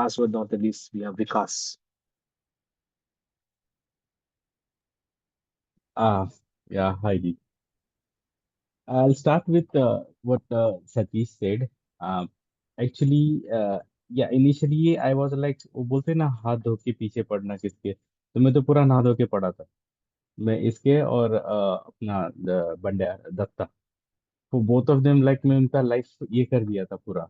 last but not the least, we have Vikas. Ah, yeah, Heidi. I'll start with what Satish said. Um, actually, yeah, initially I was like, वो बोलते हैं ना हाथ धो के पीछे पड़ना किसके, तो मैं तो पूरा नहा धो के पड़ा था। मैं इसके और अपना बंडे दत्ता, तो बोथ ऑफ देम लाइक मैं उनका लाइफ ये कर दिया था पूरा,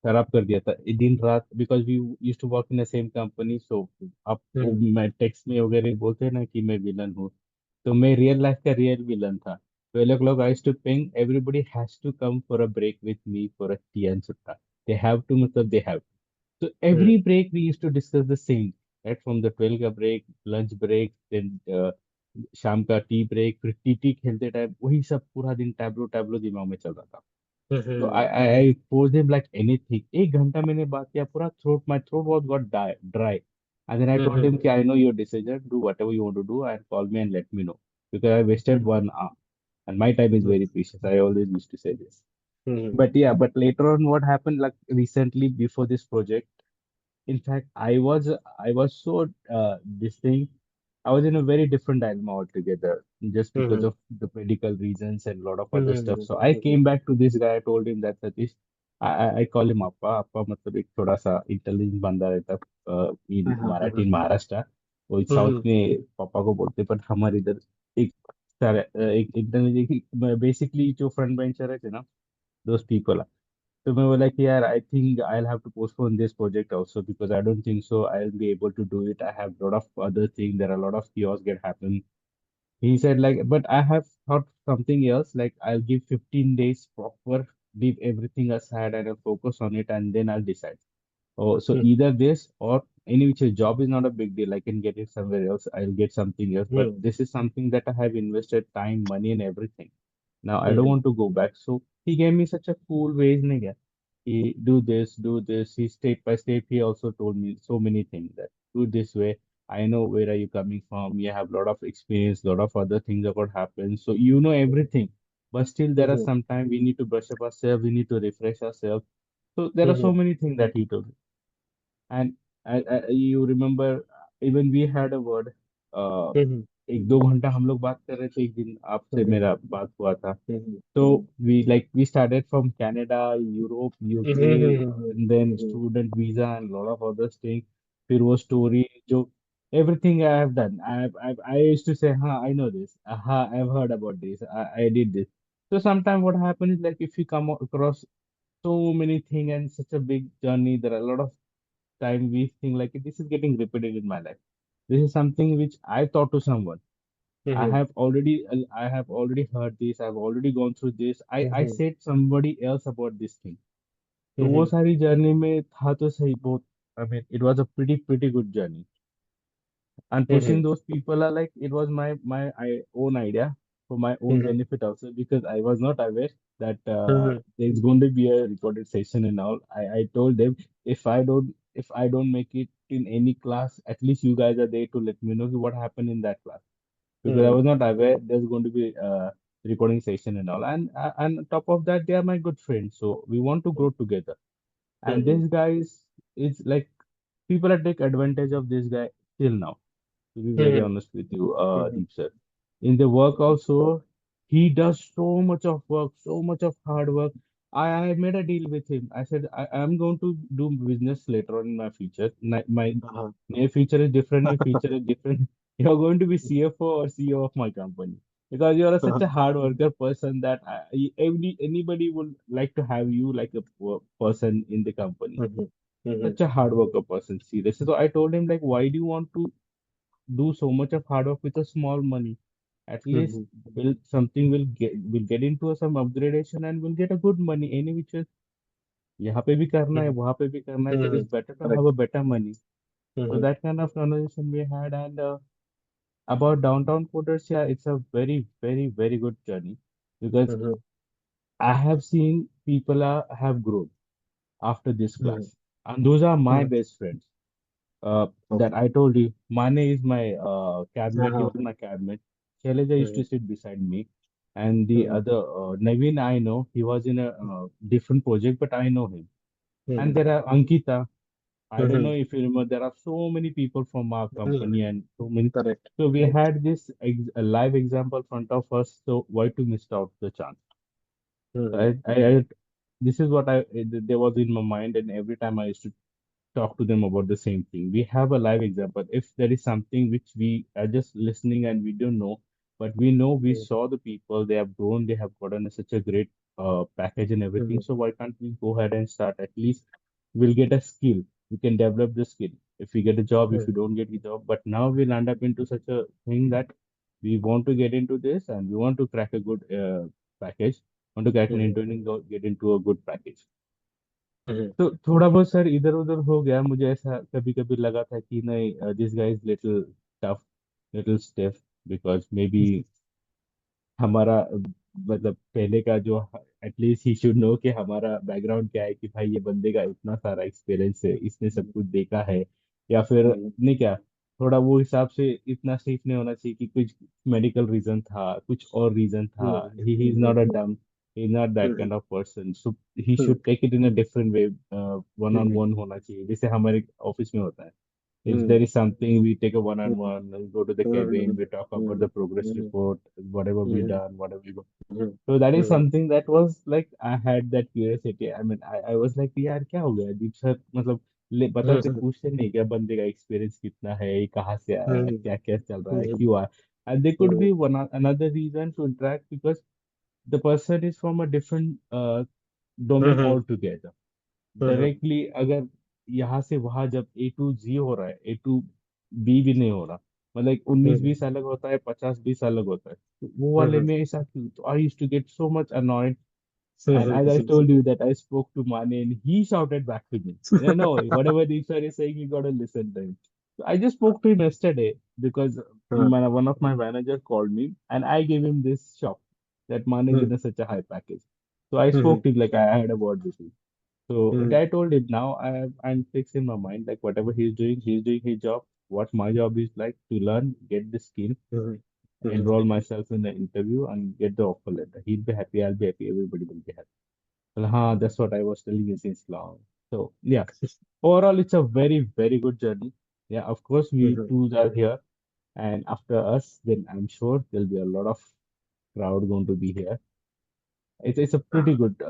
खराब कर दिया था ये दिन रात, because we use to work in the same company. So आप Mm-hmm. मैं टेक्स्ट में वगैरह बोलते हैं ना कि मैं विलन हूँ, तो मैं रियल लाइफ का रियल विलन था। 12 o'clock I to ping everybody has to come for a break with me for a tea and सुट्टा। दे हैव टू, मतलब they have. So every break we used to discuss the same, right? From the 12 का break, lunch break, then शाम का tea break, फिर T खेलते time वही सब पूरा दिन टैबलो टैबलो दिमाग में चल रहा था। तो Mm-hmm. I forced him like anything. एक घंटा मैंने बात किया, पूरा my throat was got dry. And then I told him कि I know your decision, do whatever you want to do and call me and let me know. Because I wasted 1 hour and my time is very precious. I always used to say this. Mm-hmm. But yeah, but later on what happened like recently before this project, in fact, I was so this thing. I was in a very different dilemma altogether, just because Mm-hmm. of the medical reasons and a lot of other stuff. So I Mm-hmm. came back to this guy. I told him that Satish, I call him Appa. Appa मतलब एक थोड़ा सा intelligent बंदा रहता इन मराठी इन महाराष्ट्र। वो south Mm-hmm. में पापा को बोलते, पर हमारे इधर एक एक इंटेलिजेंट बेसिकली जो फ्रंट बेंचर रहते ना, those people। तो मैं बोला कि यार I think I have to postpone this project also because I don't think so I will be able to do it. I have lot of other thing, there are lot of chaos get happen. He said like, but I have thought something else, like I'll give 15 days proper, leave everything aside and I'll focus on it and then I'll decide. Oh, so either this or any which is job is not a big deal, I can get it somewhere else, I'll get something else, but Mm-hmm. this is something that I have invested time, money and everything. Now I don't Mm-hmm. want to go back. So he gave me such a cool ways, nigga. He do this, do this. He step by step. He also told me so many things that do this way. I know where are you coming from. You have a lot of experience, lot of other things that could happen. So you know everything. But still there are Mm-hmm. some time we need to brush up ourselves. We need to refresh ourselves. So there are Mm-hmm. so many things that he told. And you remember, even we had a word, uh, Mm-hmm. एक दो घंटा हम लोग बात कर रहे थे एक दिन, आपसे Mm-hmm. मेरा बात हुआ था। Mm-hmm. तो we started from Canada, Europe, UK, Mm-hmm. and then Mm-hmm. student visa and lot of other things। फिर वो story जो everything I have done, I used to say, हाँ I know this, हाँ I've heard about this, I did this। So sometimes what happens is like if you come across so many things and such a big journey, there are a lot of time we think like this is getting repeated in my life. This is something which I taught to someone। Mm-hmm. I have already heard this, I've already gone through this, I Mm-hmm. said somebody else about this thing। तो वो Mm-hmm. सारी journey में था तो सही बहुत। I mean it was a pretty good journey, and Mm-hmm. pushing those people are like it was own idea for my own Mm-hmm. benefit also, because I was not aware that Mm-hmm. there's going to be a recorded session and all। I told them if I don't make it in any class, at least you guys are there to let me know what happened in that class, because I Mm-hmm. was not aware there's going to be a recording session and all. And on top of that, they are my good friends, so we want to grow together. And Mm-hmm. this guy is like, people are take advantage of this guy till now. To be very Mm-hmm. honest with you, Mm-hmm. Deep sir, in the work also, he does so much of work, so much of hard work. I made a deal with him. I said I'm going to do business later on in my future. My Uh-huh. near future is different. My future is different. You're going to be CFO or CEO of my company, because you're such Uh-huh. a hard worker person that anybody would like to have you like a person in the company. Mm-hmm. Mm-hmm. Such a hard worker person, seriously. So I told him like, why do you want to do so much of hard work with a small money? At least Mm-hmm. will something will get into some upgradation and will get a good money any which is। यहाँ पे भी करना है, Mm-hmm. वहाँ पे भी करना है, तो Mm-hmm. it's better to have Correct. a better money। So Mm-hmm. that kind of conversation we had, and about downtown coders, yeah, it's a very good journey, because Mm-hmm. I have seen people have grown after this Mm-hmm. class, and those are my Mm-hmm. best friends. That Okay. I told you, Mane is my cabinet. He Uh-huh. was my cabinet. Shailaja used Mm-hmm. to sit beside me, and the Mm-hmm. other Naveen I know. He was in a different project, but I know him. And Mm-hmm. there are Ankita. I don't know if you remember, there are so many people from our company and so many. Correct. So we had this a live example front of us. So why to miss out the chance? So I this is what there was in my mind, and every time I used to talk to them about the same thing. We have a live example. If there is something which we are just listening and we don't know, but we know we saw the people, they have grown, they have gotten such a great package and everything. So why can't we go ahead and start? At least we'll get a skill. We can develop the skill. If we get a job, if we don't get a job, but now we'll end up into such a thing that we want to get into this and we want to crack a good package, want to get into get into a good package. तो थोड़ा बहुत sir इधर उधर हो गया मुझे ऐसा कभी कभी लगा था कि नहीं this guy is little tough little stiff because may be हमारा मतलब पहले का जो एटलीस्ट ही शुड नो कि हमारा बैकग्राउंड क्या है कि भाई ये बंदे का इतना सारा एक्सपीरियंस है इसने सब कुछ देखा है या फिर नहीं क्या थोड़ा वो हिसाब से इतना सेफ नहीं होना चाहिए कि कुछ मेडिकल रीजन था कुछ और रीजन था ही is not a dumb he is not that kind of person so he should take it in a different way one on one होना चाहिए जैसे हमारे ऑफिस में होता है. If there is something, we take a one-on-one, we go to the cabin, we talk about the progress report, whatever we done, whatever we go. So that is something that was like I had that curiosity. I mean, I was like यार क्या हो गया दीप sir मतलब बताते पूछते नहीं क्या बंदे का एक्सपीरियंस कितना है ये कहाँ से आया है क्या क्या चल रहा है क्यों आया and there could be one another reason to interact because the person is from a different domain altogether. Directly अगर यहाँ से वहां जब ए टू जी हो रहा है ए टू बी भी नहीं हो रहा मतलब 19-20 अलग होता है 50-20 अलग होता है तो वो वाले में ऐसा क्यों तो I used to get so much annoyed and as I told you that I spoke to Mane and he shouted back to me. No, whatever the sir is saying, you gotta listen to him. So I just spoke to him yesterday because one of my managers called me and I gave him this shock that Mane is in such a high package. So I spoke to him like I had a word with him. So I told him now I'm fixed in my mind like whatever he's doing his job. What my job is like to learn, get the skill, enroll myself in the interview, and get the offer letter. He'll be happy. I'll be happy. Everybody will be happy. Well, that's what I was telling you since long. So yeah, overall it's a very good journey. Yeah, of course we twos are here, and after us, then I'm sure there'll be a lot of crowd going to be here. It's a pretty good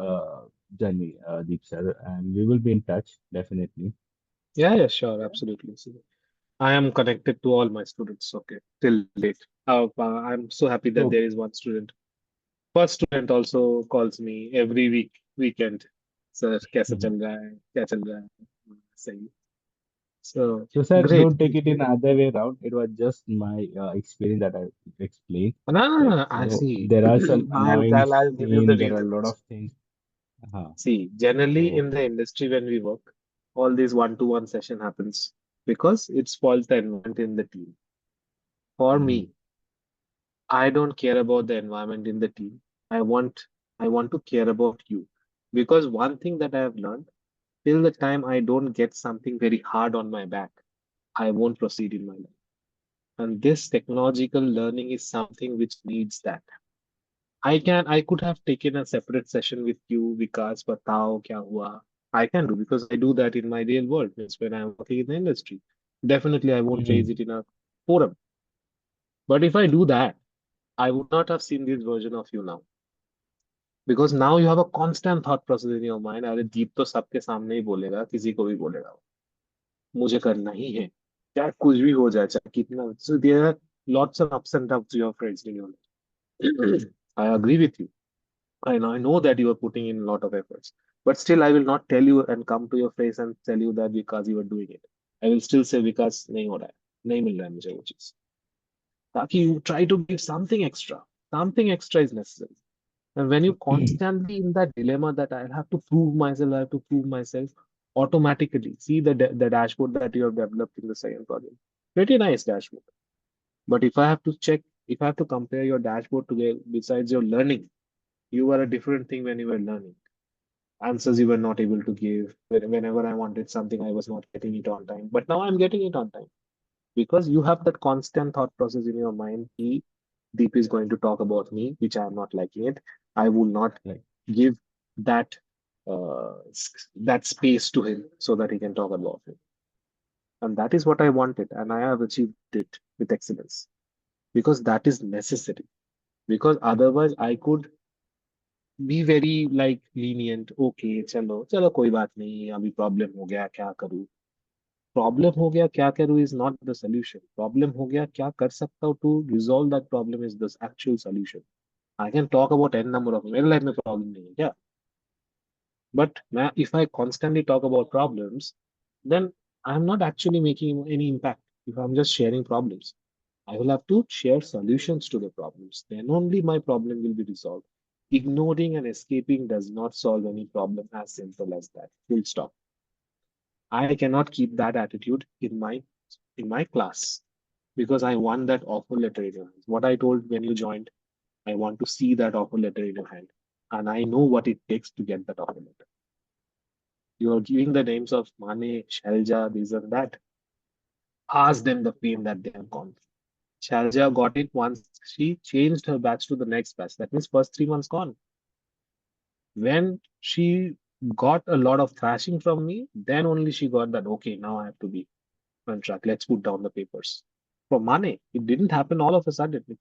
journey, Deep sir, and we will be in touch definitely. Yeah, sure, absolutely. See, I am connected to all my students, okay, till date. I'm so happy that So there is one student. First student also calls me every weekend. Sir, कैसा mhm. चल रहा है? क्या चल रहा है? सही. So So sir, great. don't take it in other way around. It was just my experience that I explained. No, no, no, Like no, I see. there are some annoying I'll give you the scene. There are a lot reasons. of things. Uh-huh. See, generally So. in the industry when we work, all this one-to-one session happens because it spoils the environment in the team. For Mhm. me, I don't care about the environment in the team. I want I want to care about you. Because one thing that I have learned, till the time I don't get something very hard on my back, I won't proceed in my life. And this technological learning is something which needs that. I could have taken a separate session with you, Vikas, batao kya hua. I can do because I do that in my real world, means when I'm working in the industry. Definitely I won't raise Mhm. it in a forum. But if I do that, I would not have seen this version of you now. Because now you have a constant thought process in your mind. अरे दीप तो सबके सामने ही बोलेगा किसी को भी बोलेगा वो. मुझे करना ही है चाहे कुछ भी हो जाए चाहे कितना so there are lots of ups and downs to your friends in your life. I agree with you. I know that you are putting in a lot of efforts, but still I will not tell you and come to your face and tell you that because you are doing it. I will still say because नहीं हो रहा है नहीं मिल रहा है मुझे वो चीज ताकि you try to give something extra is necessary. And when you constantly in that dilemma that I have to prove myself, I have to prove myself, automatically see the dashboard that you have developed in the second project. Pretty nice dashboard. But if I have to check, if I have to compare your dashboard to besides your learning, you were a different thing when you were learning. Answers you were not able to give. Whenever I wanted something, I was not getting it on time. But now I'm getting it on time because you have that constant thought process in your mind. Deep is going to talk about me, which I am not liking it. I will not Like give that that space to him so that he can talk about it. And that is what I wanted, and I have achieved it with excellence because that is necessary. Because otherwise, I could be very like lenient. Okay, चलो चलो कोई बात नहीं, अभी problem हो गया क्या करूँ. प्रॉब्लम हो गया क्या करूँ is not the solution. Problem हो गया क्या कर सकता हूँ to resolve that problem is the actual solution. I can talk about n number of मेरे लाइफ में प्रॉब्लम नहीं है क्या. But if I constantly talk about problems, then I'm not actually making any impact. If I'm just sharing problems, I will have to share solutions to the problems. Then only my problem will be resolved. Ignoring and escaping does not solve any problem, as simple as that. Full stop. I cannot keep that attitude in my class because I want that offer letter in your hands. What I told when you joined, I want to see that offer letter in your hand. And I know what it takes to get that offer letter. You are giving the names of Mane, Shalja, this and that. Ask them the pain that they have gone through. Shalja got it once she changed her batch to the next batch. That means first 3 months gone. When she got a lot of thrashing from me, then only she got that, okay, now I have to be on track. Let's put down the papers. For Mane, it didn't happen all of a sudden. It